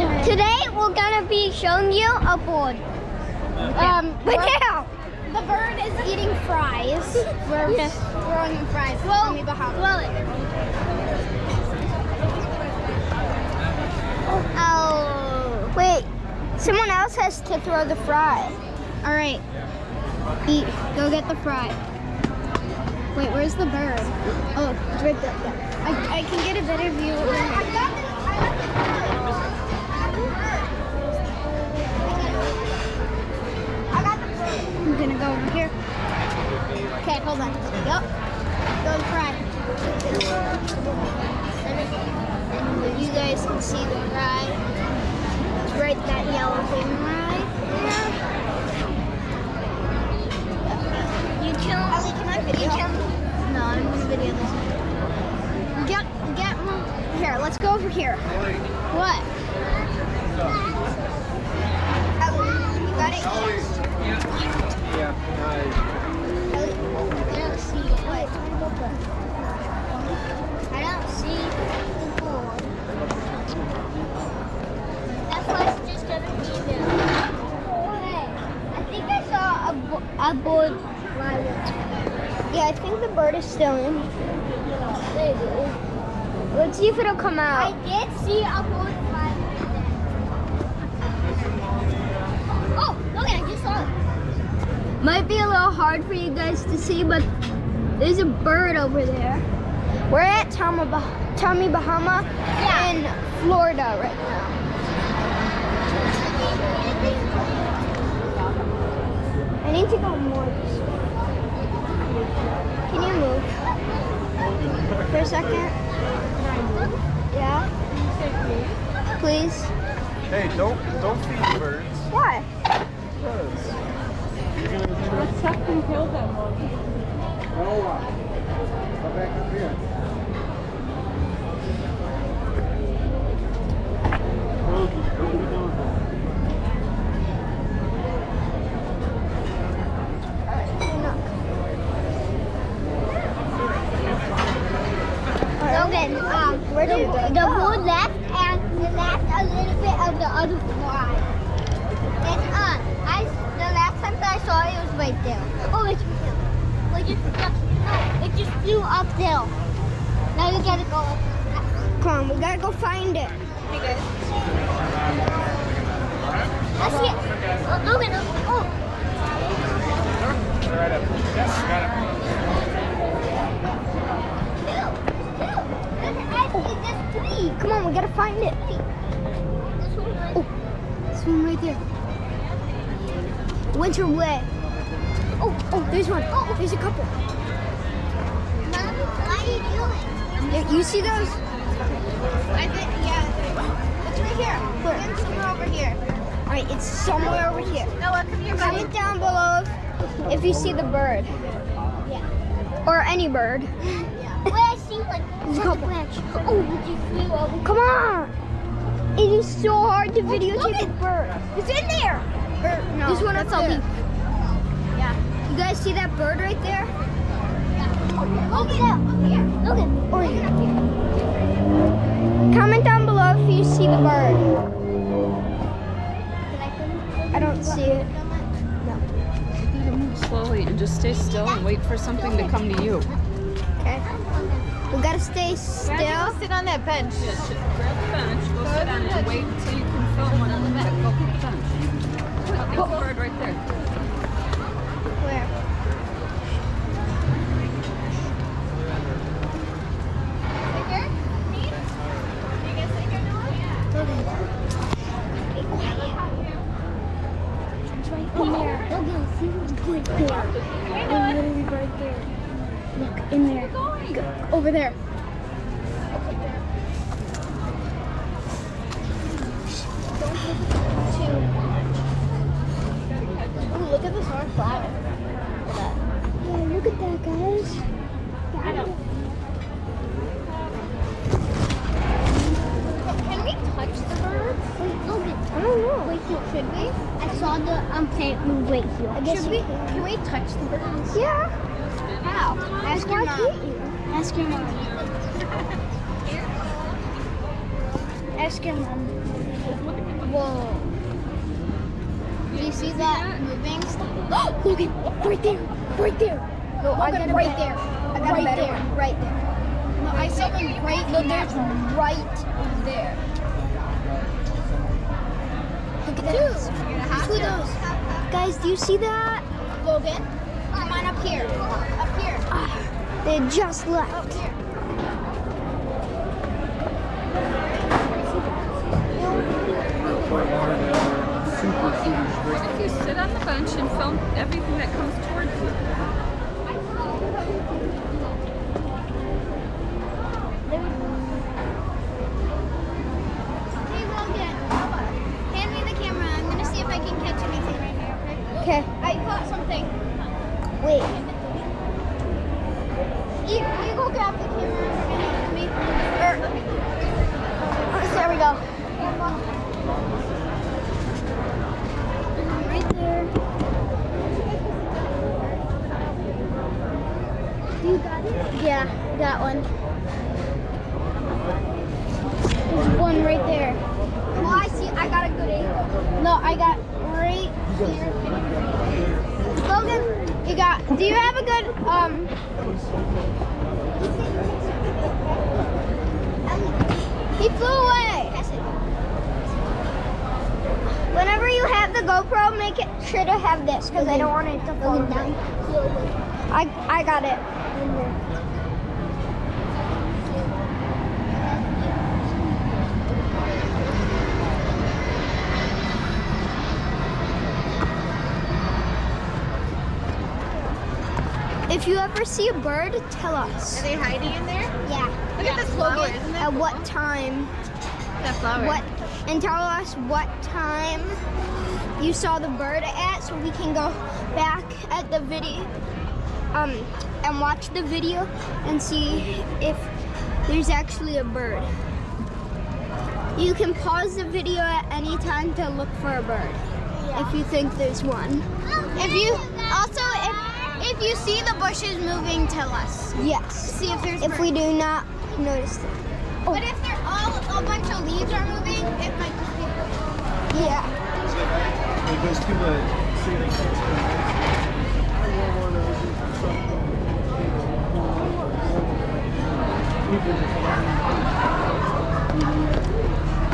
Today we're gonna be showing you a board. But now The bird is eating fries. We're throwing him fries. Tommy Bahama. Oh, wait. Someone else has to throw the fry. All right. Eat. Go get the fry. Wait, where's the bird? Oh, it's right there. Yeah. I can get a better view over here. I'm gonna go over here. Okay, hold on. Yup. Go to fry. And you guys can see the fry. It's right that yellow thing right there. You kill. Can I video? No, I'm gonna video this. Get here. Let's go over here. What? You got it. Yeah. I don't see it. What? I don't see the board. That's why it's just gonna be there. I think I saw a board fly. Yeah, I think the bird is still in. There it is. Let's see if it'll come I out. did see a board fly. Oh, look, I just saw it. Might be a little hard for you guys to see, but there's a bird over there. We're at Tommy Bahama in Florida right now. I need to go more this way. Can you move for a second? Yeah? Please? Hey, don't feed the birds. Why? Because you're gonna Let's have them kill them one. Come back up here. Logan, Where did the board left and it left a little bit of the other fly. It's the last time that I saw it, it was right there. Oh, it's right there. No, it just flew up there. Now you gotta go up. Come on, we gotta go find it. I see it. Oh, Logan, oh. Right up. Yes, got it. Come on, we gotta find it. Oh, this one right there. Went your way. Oh, there's one. Oh, there's a couple. Mom, what are you doing? Yeah, you see those? I think, yeah. It's right here. Where? It's somewhere over here. All right, it's somewhere over here. Noah, come here, buddy. Comment down below if you see the bird. Yeah. Or any bird. Where I see like There's a a couple. branch. Oh, it just flew over. Come on. It is so hard to videotape a bird. It's in there. No, There's one up that's a there. leaf. Yeah. You guys see that bird right there? Look it up. Up here. Look it. Or comment down below if you see the bird. I don't see it. You gotta move slowly and just stay still and wait for something to come to you. Okay. We gotta stay still. Go sit on that bench. Grab the bench, go sit on it, and wait until you can film one on the back. Go get the bench. There's a bird right there. Where? It's right in there. Logan, see what's good there. It's literally right there. Look, in there. Go, over there. Ooh, look at this orange flower. Look at that. Yeah, look at that, guys. Can we touch the birds? Wait, Logan. I don't know. Wait, should we? I saw the plant move right here. I guess Should we we? Can we touch the birds? Yeah. How? Ask your Why mom. can't you? Ask your mom. Ask your mom. Whoa. Do you see that moving stuff? Logan, right there. Right there. No, I got right there. I got right there. Right there. No, I saw them right. No, there's right there. Look at those. Two of those. Guys, do you see that? Logan, come on up here. Up here. They just left. What if you sit on the bench and film everything that comes towards you? Hey, Logan. Hand me the camera. I'm going to see if I can catch anything right here, okay? Okay. I caught something. Wait. You go grab the camera and bring it to me. There we go. Right there. You got it? Yeah, got one. There's one right there. Oh, I see. I got a good angle. No, I got right here. Logan, you got. Do you have a good He flew away. Whenever you have the GoPro, make it sure to have this because I don't want it to fall down. I got it. If you ever see a bird, tell us. Are they hiding in there? Yeah. Look at this flower. Isn't At what time? that flower? What? And tell us what time you saw the bird at, so we can go back at the video, and watch the video and see if there's actually a bird. You can pause the video at any time to look for a bird if you think there's one. If you also if you see the bushes moving, tell us. Yes. See if there's If we do not notice them. But if they're all a bunch of leaves are moving, it might just be. Yeah. It goes to the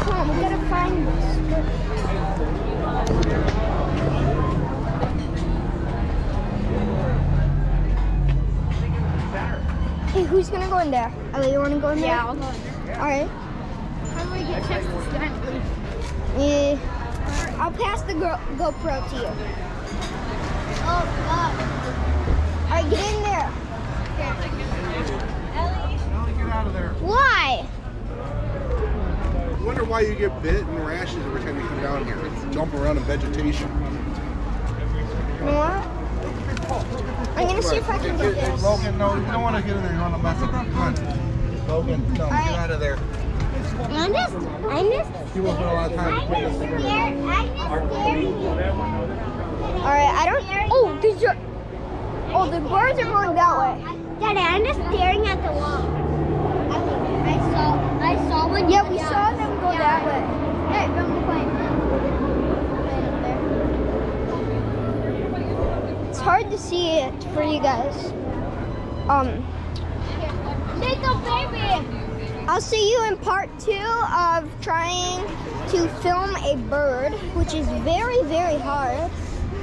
Come on, we gotta find this. Hey, who's gonna go in there? Ellie, you wanna go in there? Yeah, I'll go in there. Alright. How do I get Texas Bentley? Yeah. I'll pass the GoPro to you. Oh, Alright, get in there. Ellie. Get out of there. Why? I wonder why you get bit and rashes every time you come down here. Jump around in vegetation. You know what? I'm gonna see if I can get this. Logan, no, you don't want to get in there. You want to mess up. Come on. Logan, no, Alright. get out of there. I'm just You won't put a lot of time to put this in there. Alright, I don't. Oh, these are. Oh, the birds are going that way. Daddy, I'm just staring at the wall. I saw one. Yeah, we saw them go that way. Hey, film the plane. It's hard to see it for you guys. Little baby. I'll see you in part 2 of trying to film a bird, which is very, very hard.